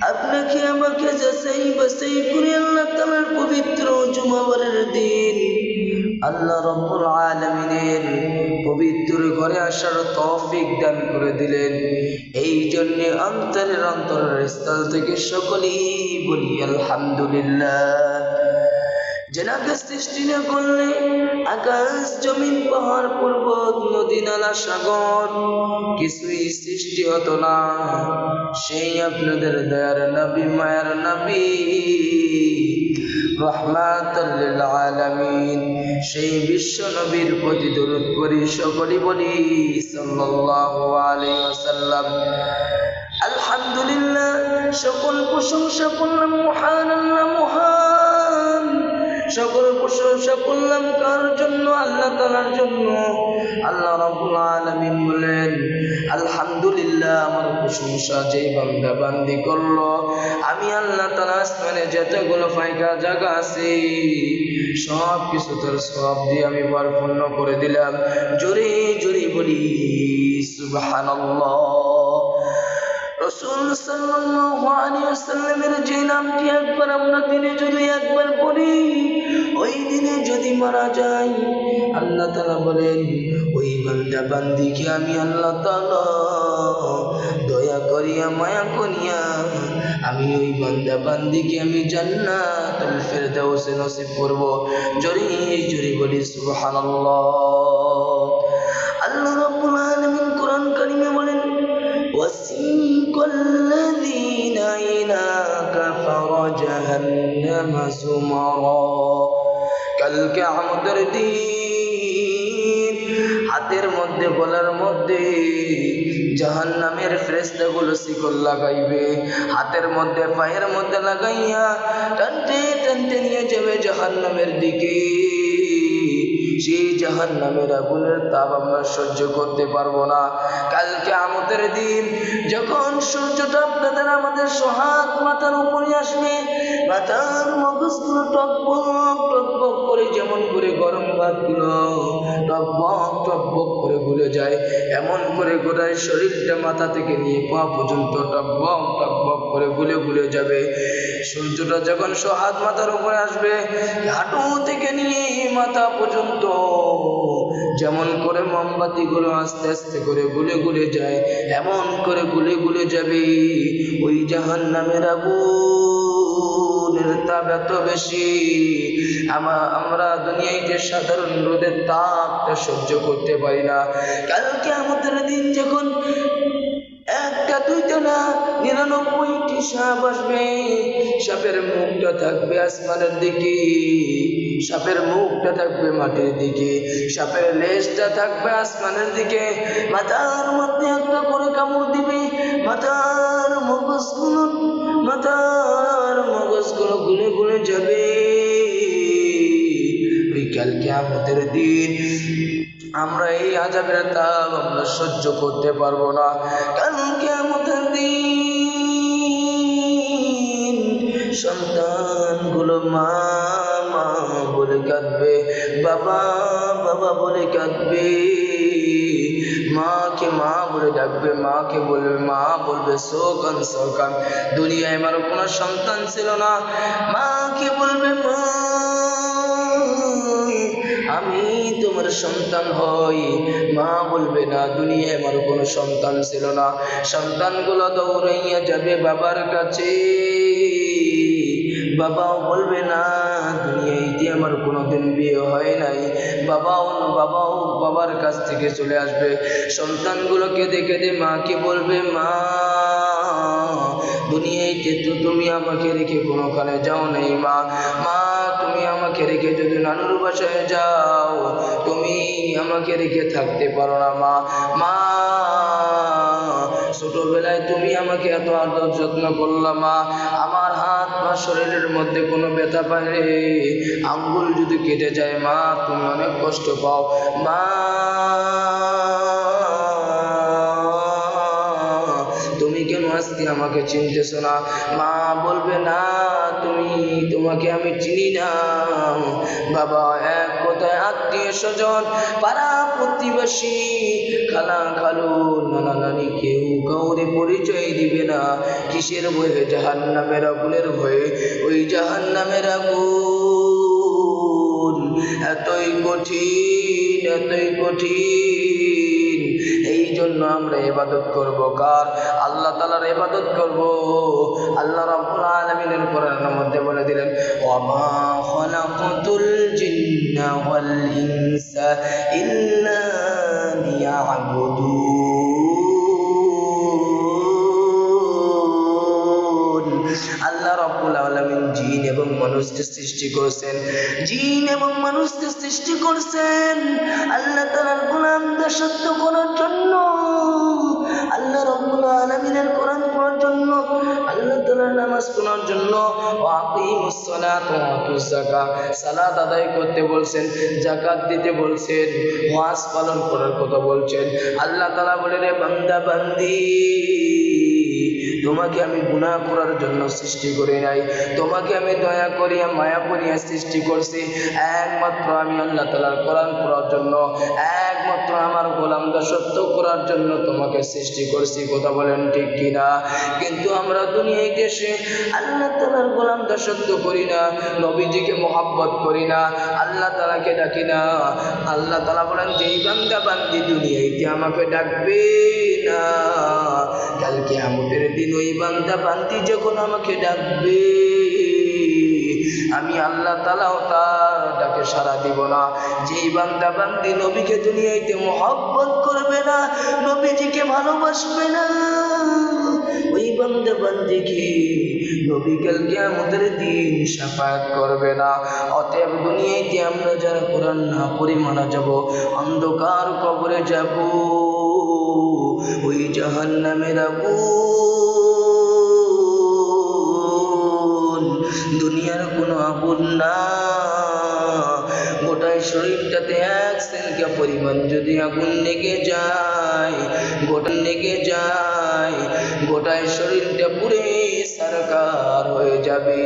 আপনাকে আমাকে যাচাই বাছাই করে আল্লাহ তাআলার পবিত্র জুমাবারের দিন আল্লাহ রাব্বুল আলামিনের পবিত্র ঘরে আসার তৌফিক দান করে দিলেন। এই জন্য অন্তরের স্থল থেকে সকলেই বলি আলহামদুলিল্লাহ। যেনাকে সৃষ্টি না করলে আকাশ জমিন পাহাড় পর্বত নদী নালা সাগর কিছুই সৃষ্টি হতো না। সেই আপনাদের দয়ার নবী মায়ার নবী রাহমাতুল লিল আলামিন সেই বিশ্ব নবীর প্রতি দরুদ পড়ি সকলেই বলি সাল্লাল্লাহু আলাইহি ওয়াসাল্লাম। আলহামদুলিল্লাহ, সকল প্রশংসা করলাম মহান আল্লাহ মহান। সকল প্রশংসা করলাম কার জন্য? আল্লাহ তাআলার জন্য। আল্লাহ রাব্বুল আলামিন বলেন আলহামদুলিল্লাহ, আমার প্রশংসা যেই বান্দা বান্দি করলো আমি আল্লাহ তাআলা আসমানে যতগুলো ফায়কা জায়গা আছে সব কিছু তার সওয়াব দিয়ে আমি পরিপূর্ণ করে দিলাম। জোরে জোরে বলি সুবহানাল্লাহ। রাসূল সাল্লাল্লাহু আলাইহি ওয়াসাল্লামের যে নামটি একবার আমরা দিনে যদি একবার পড়ি, ওই দিনে যদি মারা যায় আল্লাহ তাআলা বলেন ওই বান্দা বান্দিকে আমি আল্লাহ তাআলা দয়া করিয়া মায়া করিয়া আমি ওই বান্দা বান্দিকে আমি জান্নাতুল ফেরদাউস নসিব করব। জোরে জোরে বলি সুবহানাল্লাহ। আল্লাহ রাব্বুল আলামিন কোরআন কারীমে বলেন وسيق الذين إلى كفر جهنم زمرا কালকে আমাদের দিন হাতের মধ্যে গলার মধ্যে জাহান্নামের ফেরেশতাগুলো শিকল লাগাইবে, হাতের মধ্যে পায়ের মধ্যে লাগাইয়া টানতে টানতে নিয়ে যাবে জাহান্নামের দিকে। সেই জাহান্নামের আগুনের তাপ আমরা সহ্য করতে পারবো না। কালকে আমাদের দিন যখন সূর্যটা আপনাদের আমাদের সোহাগ মাথার উপরে আসবে, মাথার মগজগুলো টকবক টকবক করে যেমন করে গরম ভাতগুলো টকবক টকবক করে ঘুরে যায়, এমন করে গোটাই শরীরটা মাথা থেকে নিয়ে পা পর্যন্ত টকবক টকবক করে ঘুরে ঘুরে যাবে। সূর্যটা যখন সোহাগ মাথার উপরে আসবে, হাঁটু থেকে নিয়ে মাথা পর্যন্ত যেমন করে মোমবাতিগুলো আস্তে আস্তে করে গুলে গুলে যায়, এমন করে গুলে গুলে যাবে। ওই জাহান্নামের আগুনের তাপ এত বেশি আমরা দুনিয়ায় যে সাধারণ রোদের তাপটা সহ্য করতে পারি না। কালকে আমাদের দিন যখন একটা দুইটা না 99টি সাপ আসবে, সাপের মুখটা থাকবে আসমানের দিকে, সাপের মুখটা থাকবে মাটির দিকে, সাপের লেজটা থাকবে আসমানের দিকে, মাথার মধ্যে একটা করে কামড় দিবে, মাথার মগজগুলো গুলে গুলে যাবে। ওই কালকে আমাদের দিন আমরা এই আযাবের তাপ আমরা সহ্য করতে পারবো না। কালকে আমাদের দিন সন্তানগুলো মা মা বলে কাঁদবে, বাবা বাবা বলে কাঁদবে, মাকে মা বলে ডাকবে, মাকে বলবে, মা বলবে সোকান সোকান দুনিয়ায় আমার কোনো সন্তান ছিল না। মাকে বলবে মা আমি তোমার সন্তান হই। মা বলবে না দুনিয়ায় আমার কোনো সন্তান ছিল না। সন্তানগুলো দৌড়াইয়া যাবে বাবার কাছে, বাবাও বলবে না দুনিয়াতে আমার কোনোদিন বিয়ে হয় নাই। বাবাও বাবার কাছ থেকে চলে আসবে। সন্তানগুলো কেঁদে কেঁদে মাকে বলবে মা দুনিয়াতে তো তুমি আমাকে রেখে কোনোখানে যাও নাই মা, মা তুমি আমাকে রেখে যদি নানুর বাসায় যাও তুমি আমাকে রেখে থাকতে পারো না মা, মা ছোটবেলায় তুমি আমাকে এত আদর যত্ন করলা মা, আমার হাত পা শরীরের মধ্যে কোনো ব্যথা পায় রে, আঙ্গুল যদি কেটে যায় মা তুমি অনেক কষ্ট পাও মা, তুমি কেন আজকে আমাকে চিনতেছো না? মা বলবে না, তোমাকে আমি চিনি না। বাবা এক কথায় আত্মীয় স্বজন, পাড়া প্রতিবেশী, খালা খালু, নানা নানি কেউ কাউরে পরিচয় দিবে না। কিসের ভয়ে? জাহান্নামের আগুনের ভয়ে। ওই জাহান্নামের আগুন এতই কঠিন, এতই কঠিন। এই জন্য আমরা ইবাদত করব কার? আল্লাহ তাআলার ইবাদত করব। আল্লাহ রাব্বুল আলামিনের কোরআনের মধ্যে বলে দিলেন, ওয়ামা খালাকাতুল জিন্না ওয়াল ইনসা ইল্লা লিয়াবুদুন। আল্লাহ রাব্বুল আলামিন জিন এবং মানুষকে সৃষ্টি করেছেন, জিন এবং মানুষকে সৃষ্টি করেছেন আল্লাহ তাআলার গোলাম দাসত্ব করার জন্য, আল্লাহ রাব্বুল আলামিনের কোরআন পড়ার জন্য, আল্লাহ তাআলার নামাজ পড়ার জন্য। ওয়াকিমুস সালাত ওয়া আতুজ যাকাত, সালাত আদায় করতে বলছেন, যাকাত দিতে বলছেন, ওয়াজ পালন করার কথা বলছেন। আল্লাহ তাআলা বলেন, রে বান্দা বান্দি, তোমাকে আমি গুনাহ করার জন্য সৃষ্টি করি নাই, তোমাকে আমি দয়া করিয়া মায়া করিয়া সৃষ্টি করছি একমাত্র আমি আল্লাহ তাআলার কোরআন পড়ার জন্য, একমাত্র আমার গোলাম দাসত্ব করার জন্য তোমাকে সৃষ্টি করছি। কথা বলেন ঠিক কিনা? কিন্তু আমরা দুনিয়ায় এসে আল্লাহ তাআলার গোলাম দাসত্ব করি না, নবীজিকে মহব্বত করি না, আল্লাহ তাআলাকে ডাকি না। আল্লাহ তাআলা বলেন, যেই বান্দা বান্দি দুনিয়াতে আমাকে ডাকবে না, কাল কিয়ামতের দিন ওই বান্দা বান্দি যখন আমাকে ডাকবে, আমি আল্লাহ তাআলাও তার ডাকে সাড়া দিব না। যেই বান্দা বান্দি নবীকে দুনিয়াতে মহব্বত করবে না, নবীজিকে ভালোবাসবে না, ওই বান্দা বান্দিকে নবী কাল কিয়ামতের দিন শাফায়াত করবে না। অতএব দুনিয়াতে আমরা যারা কোরআন না পড়ে মারা যাব, অন্ধকার কবরে যাব, ওই জাহান্নামের আগুন দুনিয়ার কোনো আগুন না। গোটাই শরীরটাতে এক সেলকা পরিমাণ যদি আগুন লেগে যায়, গোটাই শরীরটা পুরে সারকার হয়ে যাবে।